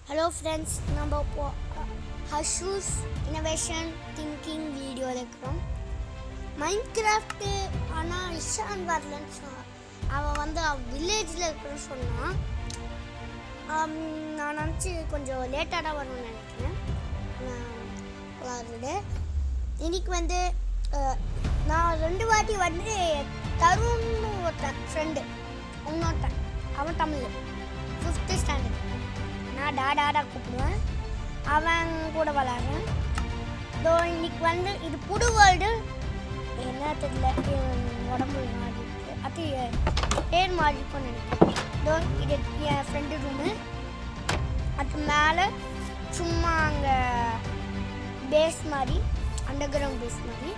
Hello friends, நம்ம ஹஷூஸ் innovation thinking வீடியோவில் இருக்கிறோம். மைன்கிராஃப்ட்டு ஆனால் இஷான் வரலன்னு சொன்னான். அவன் வில்லேஜில் இருக்கிறன்னு சொன்னான். நான் நினச்சி கொஞ்சம் லேட்டாக தான் வரணும்னு நினைக்கிறேன். இன்னைக்கு நான் 2 வாட்டி தருண்னு ஒருத்தன் ஃப்ரெண்டு, இன்னொருத்தன் அவன் தமிழ் 5th ஸ்டாண்டர்ட். நான் டாடா கூப்பிடுவேன், அவன் கூட விளாட்றேன். இன்னைக்கு இது புது வேர்ல்டு என்ன தெரியல, உடம்பு மாறி இருக்கு, அது பேர் மாறி இருக்கும்னு நினைக்கிறேன். இது என் ஃப்ரெண்டு ரூமு. அது மேலே சும்மா அங்கே பேஸ் மாதிரி, அண்டர் கிரவுண்ட் பேஸ் மாதிரி.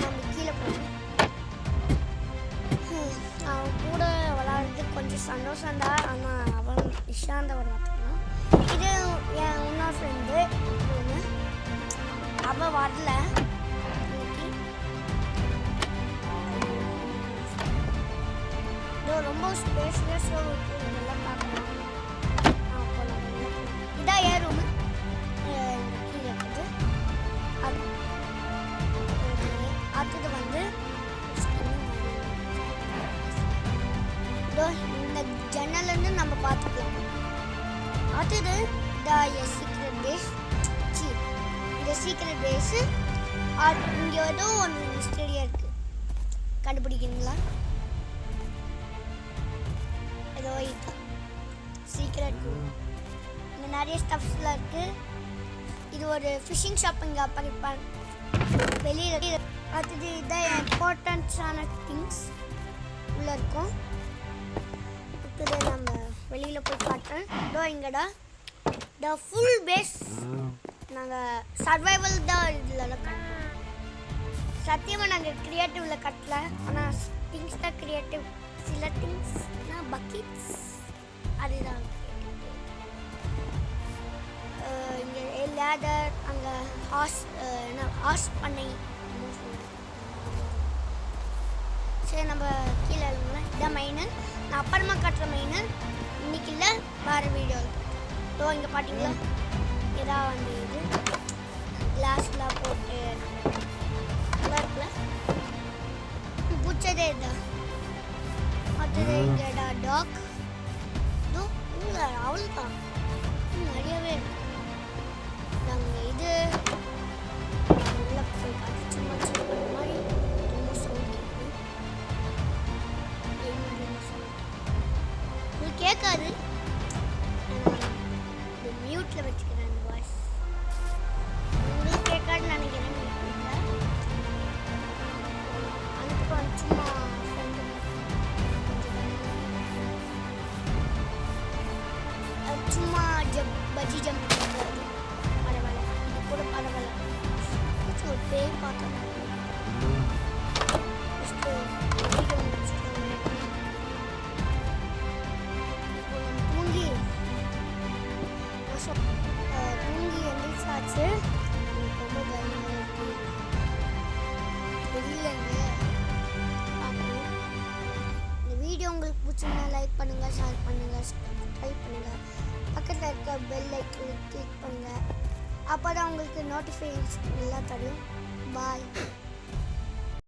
நம்ம கீழே போனோம். அவன் கூட விளாட்றது கொஞ்சம் சந்தோஷம் தான். ஆனால் அவன் இஷாந்த ஒரு பார்த்துக்கலாம். இது என் இன்னொரு ஃப்ரெண்டு ரூமு. அவள் வரல இன்னைக்கு. ரொம்ப ஸ்பேஷியஸாக இருக்குது, இதெல்லாம் பார்க்கலாம். இதான் என் ரூமு. கீழே இருக்குது. அடுத்தது இந்த ஜன்னல்னு நம்ம பார்த்துக்கலாம். அடுத்தது சீக்ரெட் பேஸ். இந்த சீக்ரெட் பேஸு இங்கே ஏதோ ஒன்று மிஸ்டரியாக இருக்குது, கண்டுபிடிக்கிறீங்களா? ஏதோ சீக்ரெட் ரூம். இங்கே நிறைய ஸ்டஃப்ஸ்லாம் இருக்குது. இது ஒரு ஃபிஷிங் ஷாப். இங்கே படிப்பாங்க வெளியில். அடுத்தது இதான் இம்பார்ட்டன்ஸான திங்ஸ் உள்ளே இருக்கும். அடுத்தது நம்ம வெளியில் போய் காட்டுறேன். இங்கடா ஃபுல் பேஸ். நாங்கள் சர்வைவல் தான் இதில் கட்டுறோம். சத்தியமாக நாங்கள் க்ரியேட்டிவில் கட்டல, ஆனால் திங்ஸ் தான் க்ரியேட்டிவ். சில திங்ஸ்னா பக்கெட்ஸ், அதுதான் இங்கே லேடர். அங்கே ஹார்ஸ் பண்ணை. சரி, நம்ம கீழே எழுதுங்களா. இதான் மெயின். நான் அப்புறமா கட்டுற மெயின் இன்னைக்கு இல்லை, வேறு வீடியோவில். இங்கே பார்த்தீங்களா, இதான் இது கிளாஸ்லாம் போட்டு நல்லா இருக்குல்ல, பிடிச்சதே இதுதான். மற்றது இங்கே டாக். அவ்வளோதான், நிறையவே இருக்கு. நாங்கள் இது நல்லா போய் பார்த்து சும்மா சின்ன மாதிரி ரொம்ப சவுண்ட் உங்களுக்கு கேட்காது. இந்த மியூட்டில் வச்சுக்கிறேன் அந்த வாய்ஸ். உங்களுக்கு கேட்காதுன்னு நினைக்கிறேன். அதுக்கப்புறம் சும்மா சும்மா பஜ்ஜி ஜம்ப் பண்ணுறது பரவாயில்ல. இது கூட பரவாயில்ல. ஒரு பேய் பார்த்தோம். தூங்கி எந்திரிச்சாச்சு. ரொம்ப பயமாக இருக்கு. தெரியலங்க. இந்த வீடியோ உங்களுக்கு பிடிச்சிருந்தா லைக் பண்ணுங்கள், ஷேர் பண்ணுங்கள், சப்ஸ்கிரைப் பண்ணுங்கள். பக்கத்தில் இருக்க பெல் ஐக்கனை கிளிக் பண்ணுங்கள். அப்போ தான் உங்களுக்கு நோட்டிஃபிகேஷன் எல்லாம் தரும். பாய்.